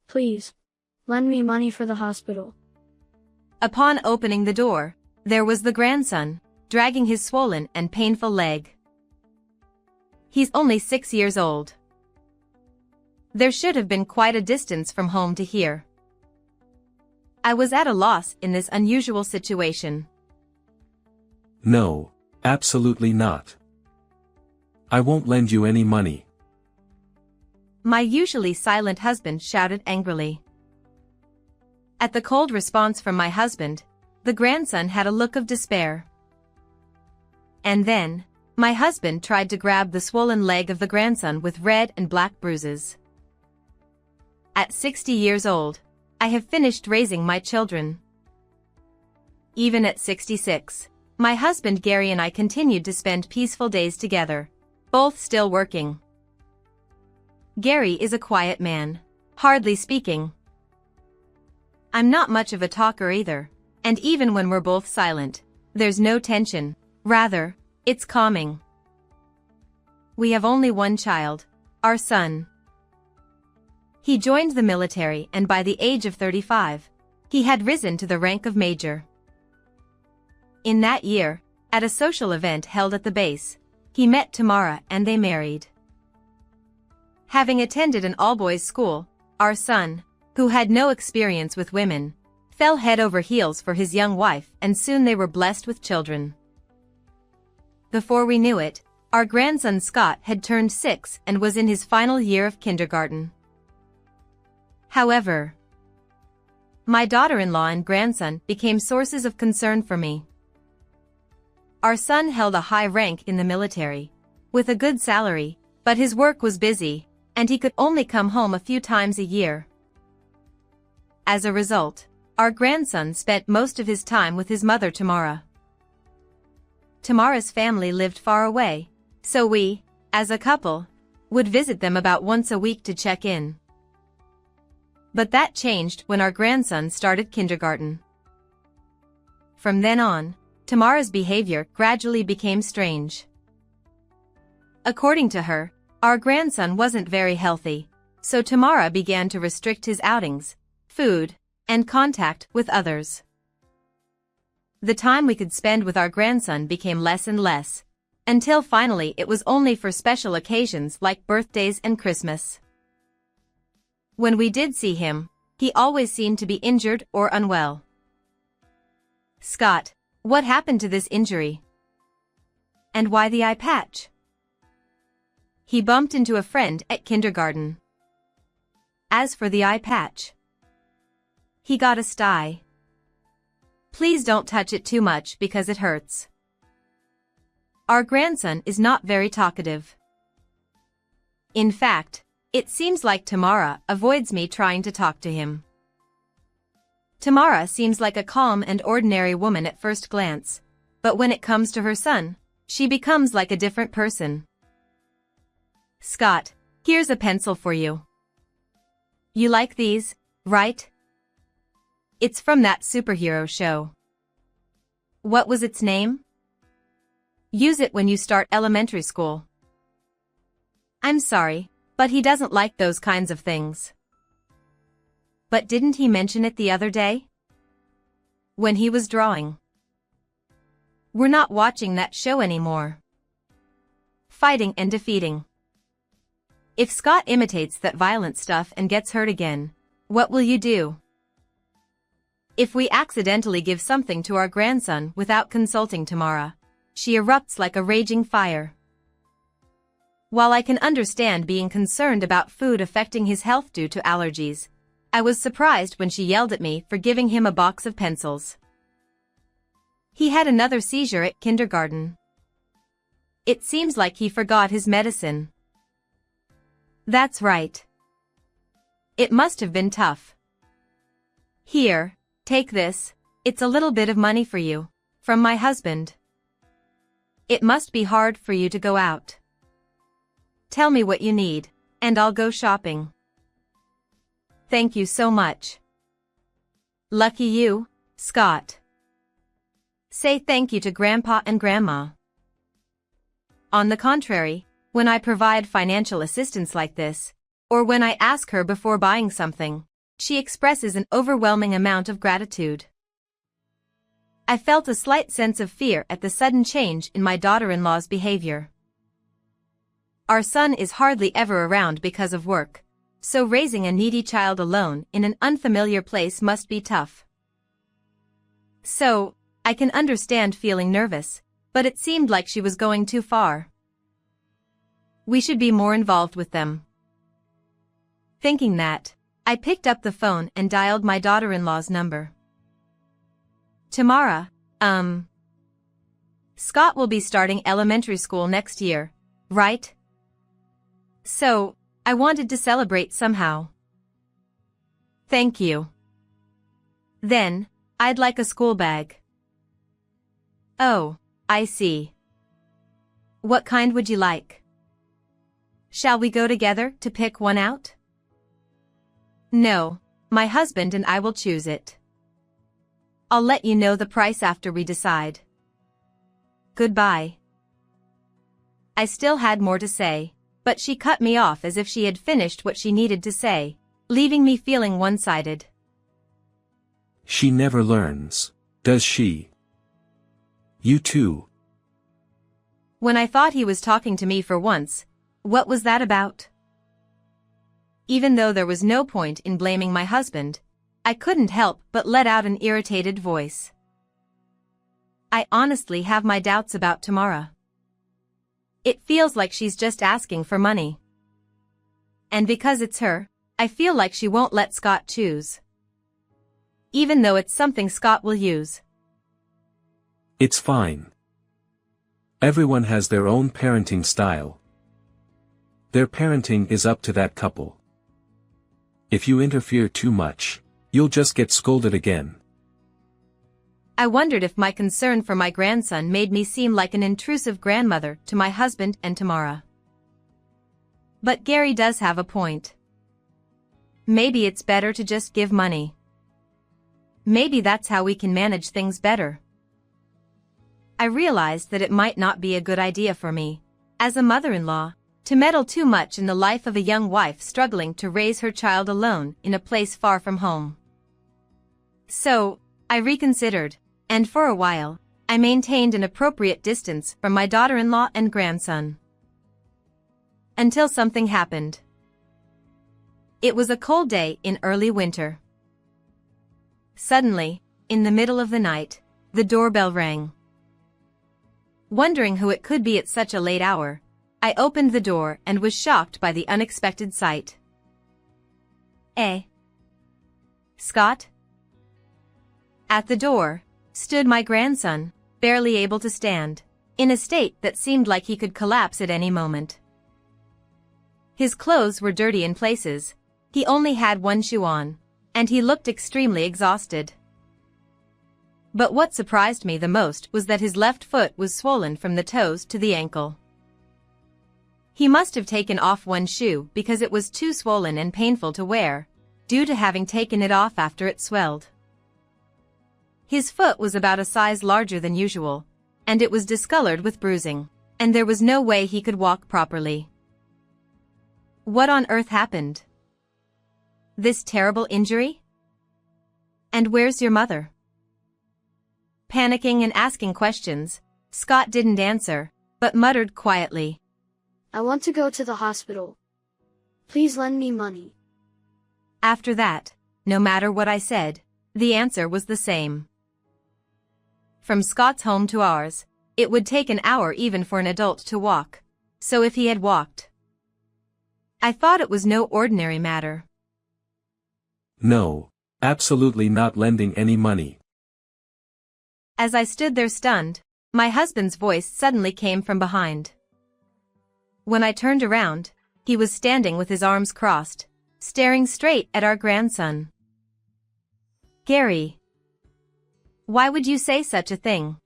Please, lend me money for the hospital. Upon opening the door, there was the grandson, dragging his swollen and painful leg. He's only 6 years old. There should have been quite a distance from home to here. I was at a loss in this unusual situation. No, absolutely not. I won't lend you any money. My usually silent husband shouted angrily. At the cold response from my husband, the grandson had a look of despair. And then, my husband tried to grab the swollen leg of the grandson with red and black bruises. At 60 years old, I have finished raising my children. Even at 66, my husband Gary and I continued to spend peaceful days together, both still working. Gary is a quiet man, hardly speaking. I'm not much of a talker either, and even when we're both silent, there's no tension, rather, it's calming. We have only one child, our son. He joined the military and by the age of 35, he had risen to the rank of major. In that year, at a social event held at the base, he met Tamara and they married. Having attended an all-boys school, our son, who had no experience with women, fell head over heels for his young wife and soon they were blessed with children. Before we knew it, our grandson Scott had turned 6 and was in his final year of kindergarten. However, my daughter-in-law and grandson became sources of concern for me. Our son held a high rank in the military, with a good salary, but his work was busy, and he could only come home a few times a year. As a result, our grandson spent most of his time with his mother Tamara. Tamara's family lived far away, so we, as a couple, would visit them about once a week to check in. But that changed when our grandson started kindergarten. From then on, Tamara's behavior gradually became strange. According to her, our grandson wasn't very healthy, so Tamara began to restrict his outings, food, and contact with others. The time we could spend with our grandson became less and less, until finally it was only for special occasions like birthdays and Christmas. When we did see him, he always seemed to be injured or unwell. Scott, what happened to this injury? And why the eye patch? He bumped into a friend at kindergarten. As for the eye patch, he got a sty. Please don't touch it too much because it hurts. Our grandson is not very talkative. In fact, it seems like Tamara avoids me trying to talk to him. Tamara seems like a calm and ordinary woman at first glance, but when it comes to her son, she becomes like a different person. Scott, here's a pencil for you. You like these, right? It's from that superhero show. What was its name? Use it when you start elementary school. I'm sorry, but he doesn't like those kinds of things. But didn't he mention it the other day? When he was drawing. We're not watching that show anymore. Fighting and defeating. If Scott imitates that violent stuff and gets hurt again, what will you do? If we accidentally give something to our grandson without consulting Tamara, she erupts like a raging fire. While I can understand being concerned about food affecting his health due to allergies, I was surprised when she yelled at me for giving him a box of pencils. He had another seizure at kindergarten. It seems like he forgot his medicine. That's right. It must have been tough. Here, take this, it's a little bit of money for you, from my husband. It must be hard for you to go out. Tell me what you need, and I'll go shopping. Thank you so much. Lucky you, Scott. Say thank you to Grandpa and Grandma. On the contrary, when I provide financial assistance like this, or when I ask her before buying something, she expresses an overwhelming amount of gratitude. I felt a slight sense of fear at the sudden change in my daughter-in-law's behavior. Our son is hardly ever around because of work, so raising a needy child alone in an unfamiliar place must be tough. So, I can understand feeling nervous, but it seemed like she was going too far. We should be more involved with them. Thinking that, I picked up the phone and dialed my daughter-in-law's number. Tamara, Scott will be starting elementary school next year, right? So, I wanted to celebrate somehow. Thank you. Then, I'd like a school bag. Oh, I see. What kind would you like? Shall we go together to pick one out? No, my husband and I will choose it. I'll let you know the price after we decide. Goodbye. I still had more to say, but she cut me off as if she had finished what she needed to say, leaving me feeling one-sided. She never learns, does she? You too. When I thought he was talking to me for once, what was that about? Even though there was no point in blaming my husband, I couldn't help but let out an irritated voice. I honestly have my doubts about Tamara. It feels like she's just asking for money. And because it's her, I feel like she won't let Scott choose. Even though it's something Scott will use. It's fine. Everyone has their own parenting style. Their parenting is up to that couple. If you interfere too much, you'll just get scolded again. I wondered if my concern for my grandson made me seem like an intrusive grandmother to my husband and Tamara. But Gary does have a point. Maybe it's better to just give money. Maybe that's how we can manage things better. I realized that it might not be a good idea for me, as a mother-in-law, to meddle too much in the life of a young wife struggling to raise her child alone in a place far from home. So, I reconsidered, and for a while, I maintained an appropriate distance from my daughter-in-law and grandson. Until something happened. It was a cold day in early winter. Suddenly, in the middle of the night, the doorbell rang. Wondering who it could be at such a late hour, I opened the door and was shocked by the unexpected sight. Scott? At the door stood my grandson, barely able to stand, in a state that seemed like he could collapse at any moment. His clothes were dirty in places, he only had one shoe on, and he looked extremely exhausted. But what surprised me the most was that his left foot was swollen from the toes to the ankle. He must have taken off one shoe because it was too swollen and painful to wear, due to having taken it off after it swelled. His foot was about a size larger than usual, and it was discolored with bruising, and there was no way he could walk properly. What on earth happened? This terrible injury? And where's your mother? Panicking and asking questions, Scott didn't answer, but muttered quietly. I want to go to the hospital. Please lend me money. After that, no matter what I said, the answer was the same. From Scott's home to ours, it would take an hour even for an adult to walk, so if he had walked. I thought it was no ordinary matter. No, absolutely not lending any money. As I stood there stunned, my husband's voice suddenly came from behind. When I turned around, he was standing with his arms crossed, staring straight at our grandson. Gary. Why would you say such a thing?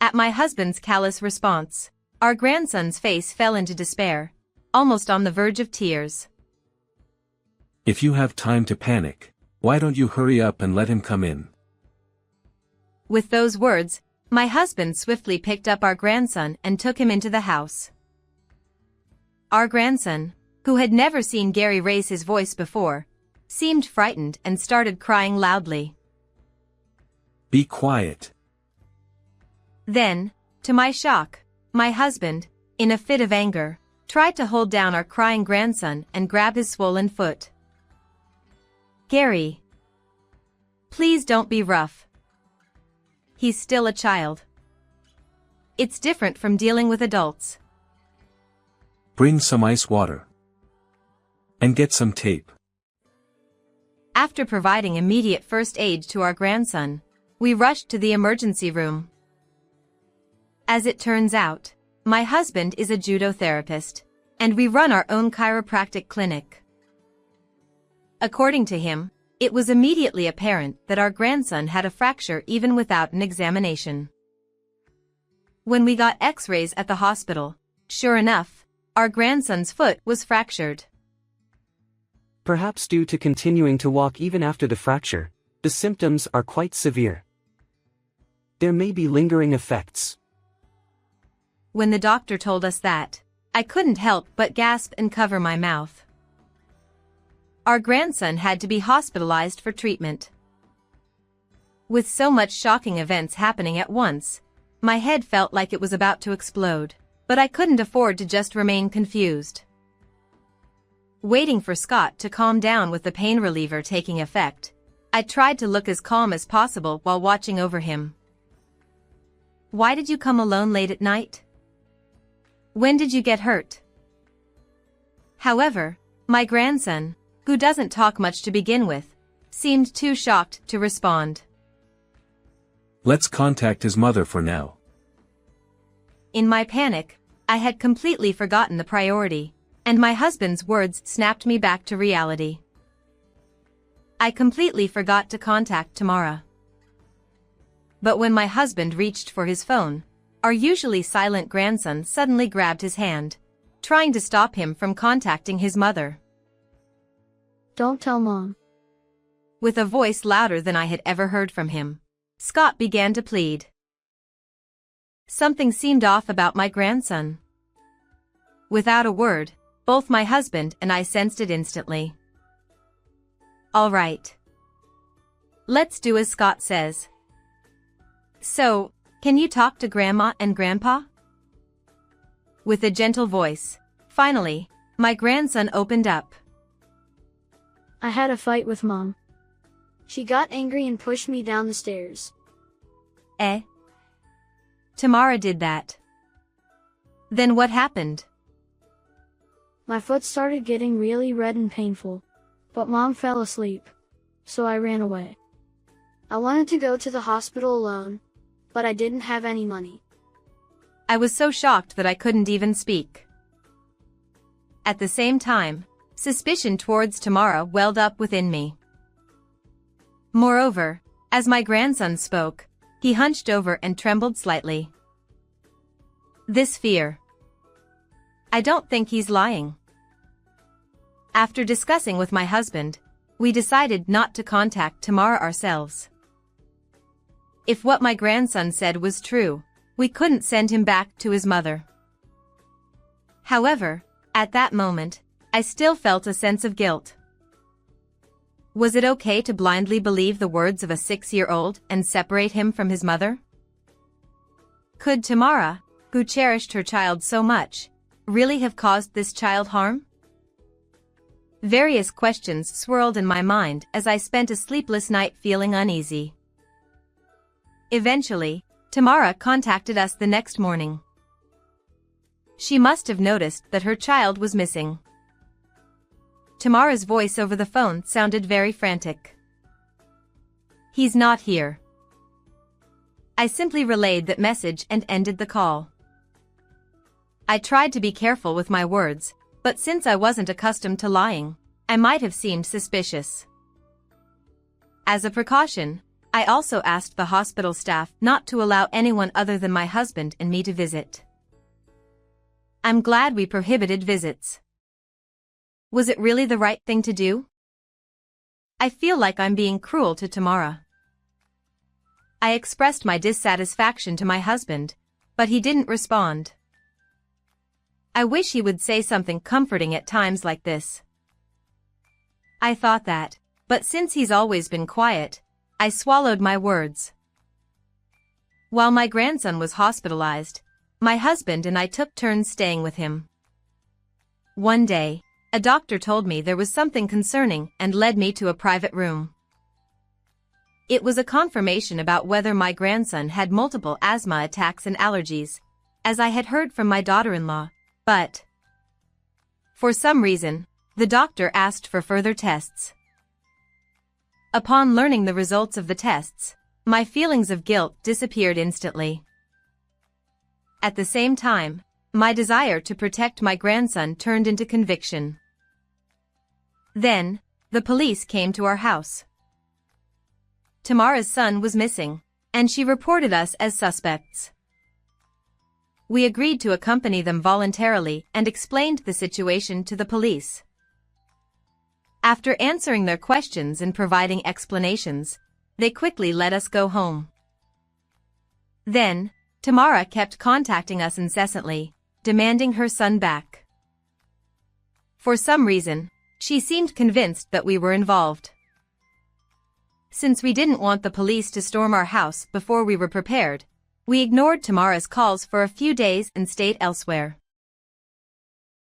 At my husband's callous response, our grandson's face fell into despair, almost on the verge of tears. If you have time to panic, why don't you hurry up and let him come in? With those words, my husband swiftly picked up our grandson and took him into the house. Our grandson, who had never seen Gary raise his voice before, seemed frightened and started crying loudly. Be quiet. Then, to my shock, my husband, in a fit of anger, tried to hold down our crying grandson and grab his swollen foot. Gary, please don't be rough. He's still a child. It's different from dealing with adults. Bring some ice water. And get some tape. After providing immediate first aid to our grandson, we rushed to the emergency room. As it turns out, my husband is a judo therapist, and we run our own chiropractic clinic. According to him, it was immediately apparent that our grandson had a fracture even without an examination. When we got x-rays at the hospital, sure enough, our grandson's foot was fractured. Perhaps due to continuing to walk even after the fracture, the symptoms are quite severe. There may be lingering effects. When the doctor told us that, I couldn't help but gasp and cover my mouth. Our grandson had to be hospitalized for treatment. With so much shocking events happening at once, my head felt like it was about to explode, but I couldn't afford to just remain confused. Waiting for Scott to calm down with the pain reliever taking effect, I tried to look as calm as possible while watching over him. Why did you come alone late at night? When did you get hurt? However, my grandson, who doesn't talk much to begin with, seemed too shocked to respond. Let's contact his mother for now. In my panic, I had completely forgotten the priority, and my husband's words snapped me back to reality. I completely forgot to contact Tamara. But when my husband reached for his phone, our usually silent grandson suddenly grabbed his hand, trying to stop him from contacting his mother. Don't tell Mom. With a voice louder than I had ever heard from him, Scott began to plead. Something seemed off about my grandson. Without a word, both my husband and I sensed it instantly. All right. Let's do as Scott says. So, can you talk to Grandma and Grandpa? With a gentle voice, finally, my grandson opened up. I had a fight with Mom. She got angry and pushed me down the stairs. Eh? Tamara did that. Then what happened? My foot started getting really red and painful, but Mom fell asleep, so I ran away. I wanted to go to the hospital alone, but I didn't have any money. I was so shocked that I couldn't even speak. At the same time, suspicion towards Tamara welled up within me. Moreover, as my grandson spoke, he hunched over and trembled slightly. This fear. I don't think he's lying. After discussing with my husband, we decided not to contact Tamara ourselves. If what my grandson said was true, we couldn't send him back to his mother. However, at that moment, I still felt a sense of guilt. Was it okay to blindly believe the words of a 6-year-old and separate him from his mother? Could Tamara, who cherished her child so much, really have caused this child harm? Various questions swirled in my mind as I spent a sleepless night feeling uneasy. Eventually, Tamara contacted us the next morning. She must have noticed that her child was missing. Tamara's voice over the phone sounded very frantic. He's not here. I simply relayed that message and ended the call. I tried to be careful with my words, but since I wasn't accustomed to lying, I might have seemed suspicious. As a precaution, I also asked the hospital staff not to allow anyone other than my husband and me to visit. I'm glad we prohibited visits. Was it really the right thing to do? I feel like I'm being cruel to Tamara. I expressed my dissatisfaction to my husband, but he didn't respond. I wish he would say something comforting at times like this. I thought that, But since he's always been quiet, I swallowed my words. While my grandson was hospitalized, my husband and I took turns staying with him. One day, a doctor told me there was something concerning and led me to a private room. It was a confirmation about whether my grandson had multiple asthma attacks and allergies, as I had heard from my daughter-in-law, but for some reason, the doctor asked for further tests. Upon learning the results of the tests, my feelings of guilt disappeared instantly. At the same time, my desire to protect my grandson turned into conviction. Then, the police came to our house. Tamara's son was missing, and she reported us as suspects. We agreed to accompany them voluntarily and explained the situation to the police. After answering their questions and providing explanations, they quickly let us go home. Then, Tamara kept contacting us incessantly, demanding her son back. For some reason, she seemed convinced that we were involved. Since we didn't want the police to storm our house before we were prepared, we ignored Tamara's calls for a few days and stayed elsewhere.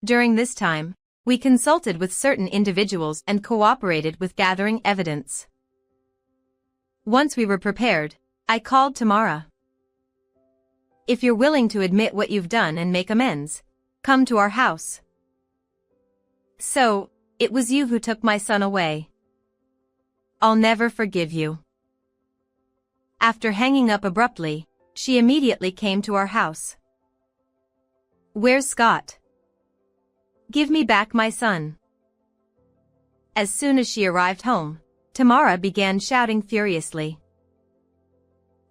During this time, we consulted with certain individuals and cooperated with gathering evidence. Once we were prepared, I called Tamara. If you're willing to admit what you've done and make amends, come to our house. So, it was you who took my son away. I'll never forgive you. After hanging up abruptly, she immediately came to our house. Where's Scott? Give me back my son. As soon as she arrived home, Tamara began shouting furiously.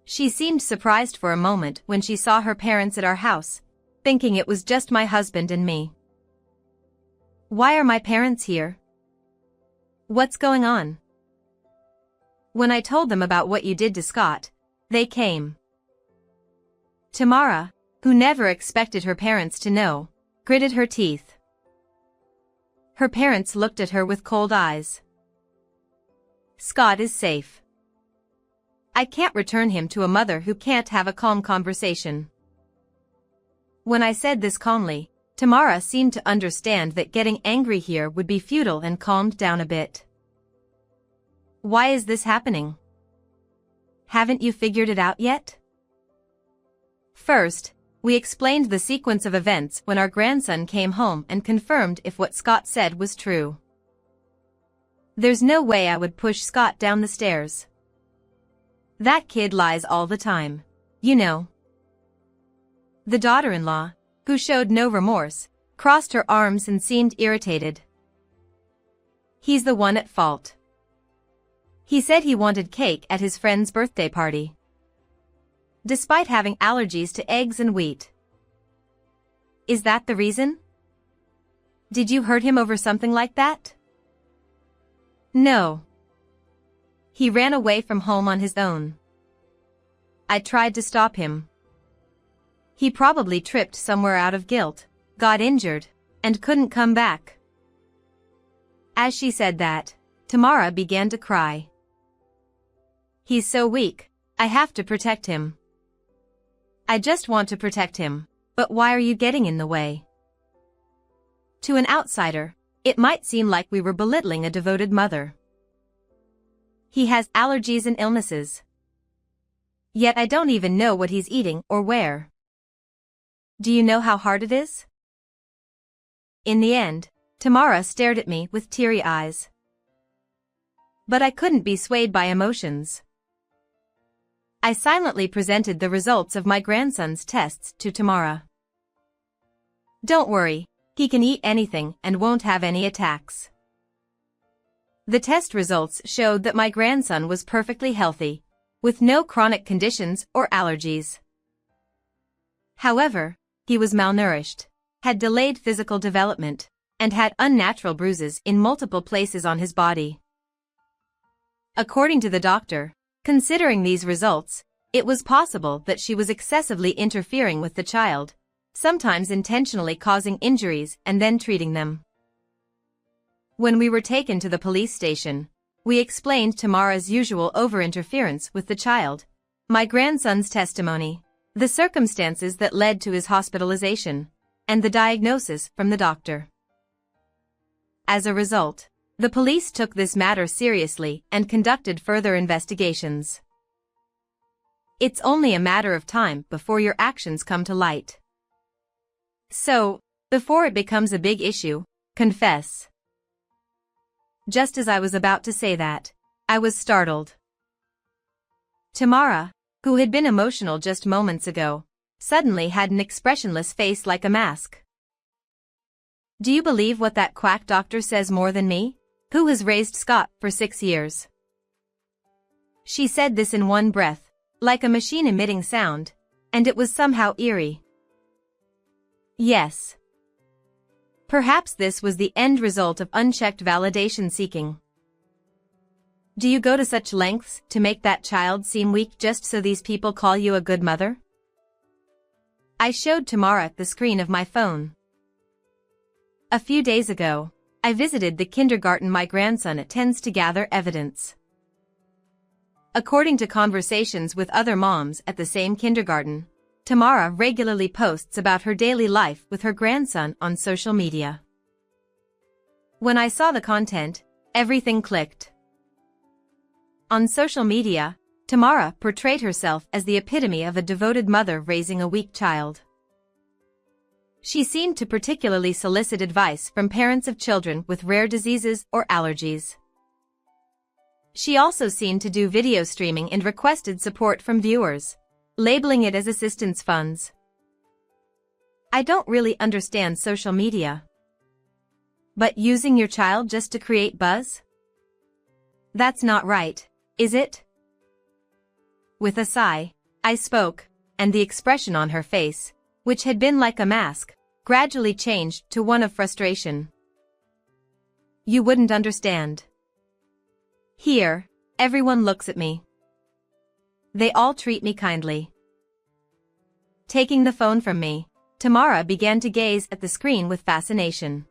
She seemed surprised for a moment when she saw her parents at our house, thinking it was just my husband and me. Why are my parents here? What's going on? When I told them about what you did to Scott, they came. Tamara, who never expected her parents to know, gritted her teeth. Her parents looked at her with cold eyes. Scott is safe. I can't return him to a mother who can't have a calm conversation. When I said this calmly, Tamara seemed to understand that getting angry here would be futile and calmed down a bit. Why is this happening? Haven't you figured it out yet? First, we explained the sequence of events when our grandson came home and confirmed if what Scott said was true. There's no way I would push Scott down the stairs. That kid lies all the time, you know. The daughter-in-law, who showed no remorse, crossed her arms and seemed irritated. He's the one at fault. He said he wanted cake at his friend's birthday party, despite having allergies to eggs and wheat. Is that the reason? Did you hurt him over something like that? No. He ran away from home on his own. I tried to stop him. He probably tripped somewhere out of guilt, got injured, and couldn't come back. As she said that, Tamara began to cry. He's so weak, I have to protect him. I just want to protect him, but why are you getting in the way? To an outsider, it might seem like we were belittling a devoted mother. He has allergies and illnesses. Yet I don't even know what he's eating or where. Do you know how hard it is? In the end, Tamara stared at me with teary eyes. But I couldn't be swayed by emotions. I silently presented the results of my grandson's tests to Tamara. Don't worry, he can eat anything and won't have any attacks. The test results showed that my grandson was perfectly healthy, with no chronic conditions or allergies. However, he was malnourished, had delayed physical development, and had unnatural bruises in multiple places on his body. According to the doctor, considering these results, it was possible that she was excessively interfering with the child, sometimes intentionally causing injuries and then treating them. When we were taken to the police station, we explained Tamara's usual over-interference with the child, my grandson's testimony, the circumstances that led to his hospitalization, and the diagnosis from the doctor. As a result, the police took this matter seriously and conducted further investigations. It's only a matter of time before your actions come to light. So, before it becomes a big issue, confess. Just as I was about to say that, I was startled. Tamara, who had been emotional just moments ago, suddenly had an expressionless face like a mask. Do you believe what that quack doctor says more than me, who has raised Scott for 6 years? She said this in one breath, like a machine emitting sound, and it was somehow eerie. Yes. Perhaps this was the end result of unchecked validation seeking. Do you go to such lengths to make that child seem weak just so these people call you a good mother? I showed Tamara the screen of my phone. A few days ago, I visited the kindergarten my grandson attends to gather evidence. According to conversations with other moms at the same kindergarten, Tamara regularly posts about her daily life with her grandson on social media. When I saw the content, everything clicked. On social media, Tamara portrayed herself as the epitome of a devoted mother raising a weak child. She seemed to particularly solicit advice from parents of children with rare diseases or allergies. She also seemed to do video streaming and requested support from viewers, labeling it as assistance funds. I don't really understand social media. But using your child just to create buzz? That's not right, is it? With a sigh, I spoke, and the expression on her face, which had been like a mask, gradually changed to one of frustration. You wouldn't understand. Here, everyone looks at me. They all treat me kindly. Taking the phone from me, Tamara began to gaze at the screen with fascination.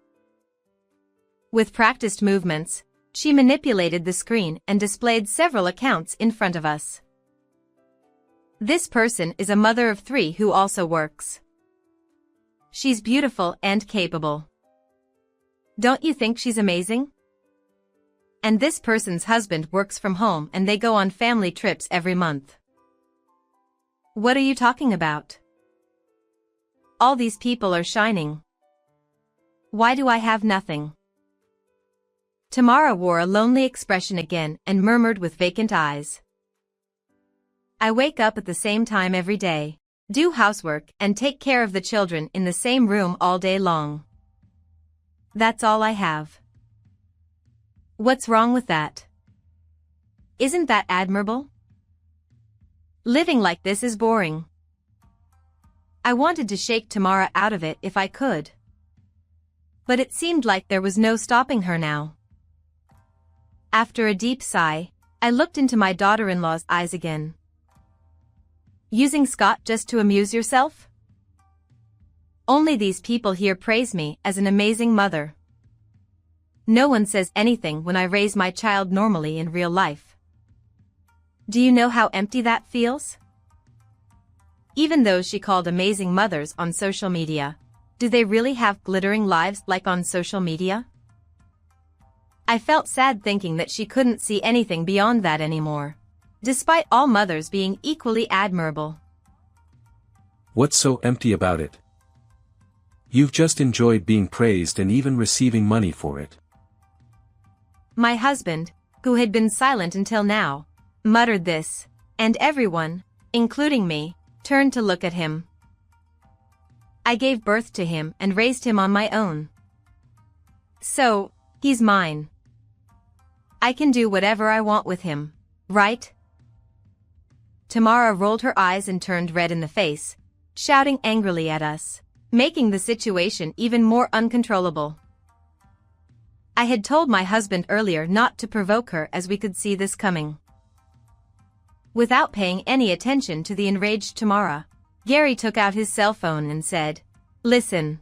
With practiced movements, she manipulated the screen and displayed several accounts in front of us. This person is a mother of 3 who also works. She's beautiful and capable. Don't you think she's amazing? And this person's husband works from home and they go on family trips every month. What are you talking about? All these people are shining. Why do I have nothing? Tamara wore a lonely expression again and murmured with vacant eyes. I wake up at the same time every day, do housework and take care of the children in the same room all day long. That's all I have. What's wrong with that? Isn't that admirable? Living like this is boring. I wanted to shake Tamara out of it if I could. But it seemed like there was no stopping her now. After a deep sigh, I looked into my daughter-in-law's eyes again. Using Scott just to amuse yourself? Only these people here praise me as an amazing mother. No one says anything when I raise my child normally in real life. Do you know how empty that feels? Even those she called amazing mothers on social media, do they really have glittering lives like on social media? I felt sad thinking that she couldn't see anything beyond that anymore, despite all mothers being equally admirable. What's so empty about it? You've just enjoyed being praised and even receiving money for it. My husband, who had been silent until now, muttered this, and everyone, including me, turned to look at him. I gave birth to him and raised him on my own. So, he's mine. I can do whatever I want with him, right? Tamara rolled her eyes and turned red in the face, shouting angrily at us, making the situation even more uncontrollable. I had told my husband earlier not to provoke her as we could see this coming. Without paying any attention to the enraged Tamara, Gary took out his cell phone and said, "Listen."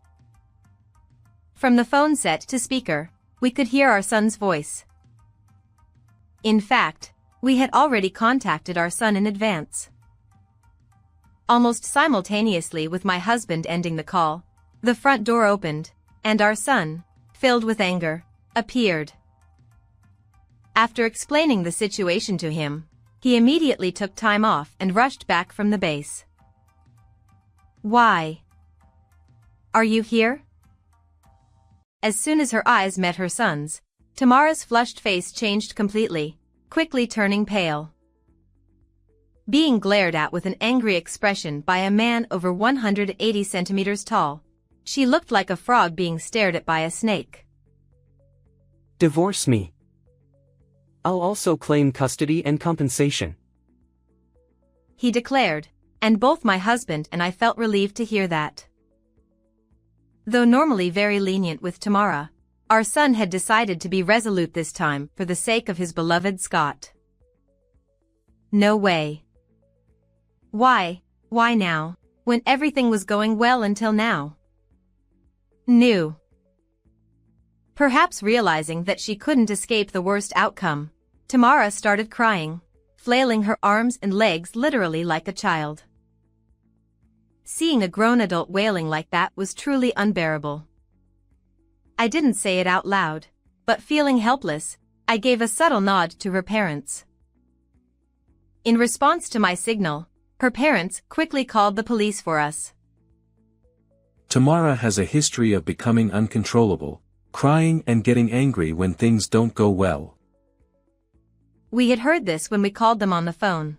From the phone set to speaker, we could hear our son's voice. In fact, we had already contacted our son in advance. Almost simultaneously with my husband ending the call, the front door opened, and our son, filled with anger, appeared. After explaining the situation to him, he immediately took time off and rushed back from the base. "Why? Are you here?" As soon as her eyes met her son's, Tamara's flushed face changed completely, quickly turning pale. Being glared at with an angry expression by a man over 180 centimeters tall, she looked like a frog being stared at by a snake. Divorce me. I'll also claim custody and compensation, he declared, and both my husband and I felt relieved to hear that. Though normally very lenient with Tamara, our son had decided to be resolute this time for the sake of his beloved Scott. No way. Why now, when everything was going well until now? New. Perhaps realizing that she couldn't escape the worst outcome, Tamara started crying, flailing her arms and legs literally like a child. Seeing a grown adult wailing like that was truly unbearable. I didn't say it out loud, but feeling helpless, I gave a subtle nod to her parents. In response to my signal, her parents quickly called the police for us. Tamara has a history of becoming uncontrollable, crying and getting angry when things don't go well. We had heard this when we called them on the phone.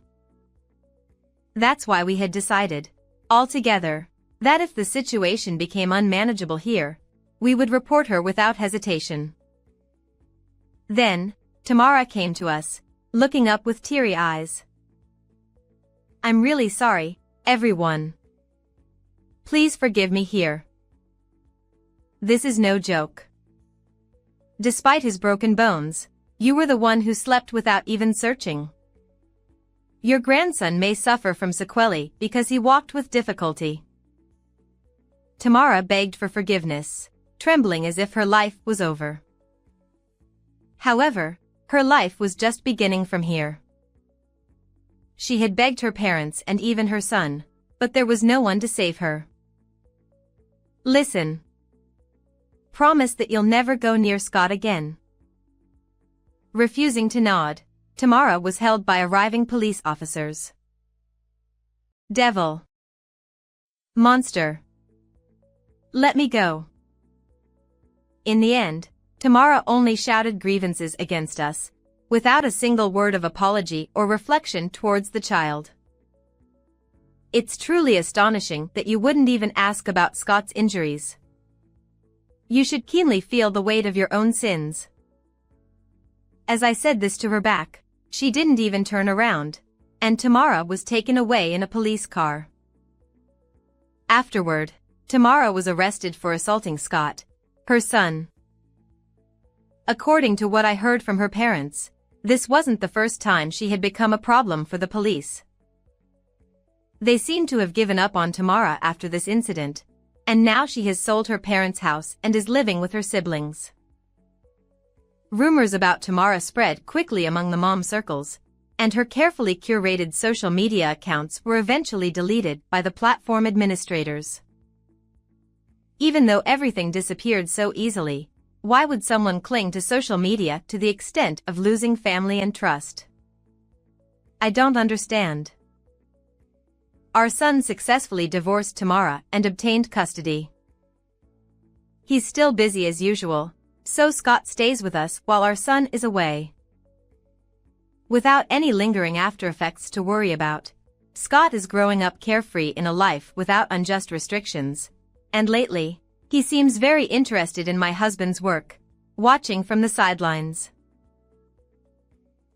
That's why we had decided, all together, that if the situation became unmanageable here, we would report her without hesitation. Then, Tamara came to us, looking up with teary eyes. "I'm really sorry, everyone. Please forgive me here. This is no joke. Despite his broken bones, you were the one who slept without even searching. Your grandson may suffer from sequelae because he walked with difficulty." Tamara begged for forgiveness, trembling as if her life was over. However, her life was just beginning from here. She had begged her parents and even her son, but there was no one to save her. "Listen. Promise that you'll never go near Scott again." Refusing to nod, Tamara was held by arriving police officers. "Devil. Monster. Let me go." In the end, Tamara only shouted grievances against us, without a single word of apology or reflection towards the child. It's truly astonishing that you wouldn't even ask about Scott's injuries. You should keenly feel the weight of your own sins. As I said this to her back, she didn't even turn around, and Tamara was taken away in a police car. Afterward, Tamara was arrested for assaulting Scott, her son. According to what I heard from her parents, this wasn't the first time she had become a problem for the police. They seemed to have given up on Tamara after this incident, and now she has sold her parents' house and is living with her siblings. Rumors about Tamara spread quickly among the mom circles, and her carefully curated social media accounts were eventually deleted by the platform administrators. Even though everything disappeared so easily, why would someone cling to social media to the extent of losing family and trust? I don't understand. Our son successfully divorced Tamara and obtained custody. He's still busy as usual, so Scott stays with us while our son is away. Without any lingering after effects to worry about, Scott is growing up carefree in a life without unjust restrictions, and lately, he seems very interested in my husband's work, watching from the sidelines.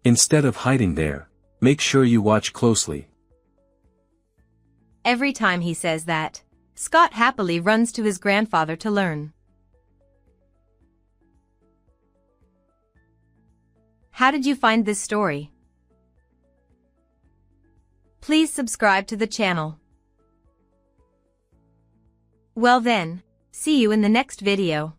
Instead of hiding there, make sure you watch closely. Every time he says that, Scott happily runs to his grandfather to learn. How did you find this story? Please subscribe to the channel. Well then, see you in the next video.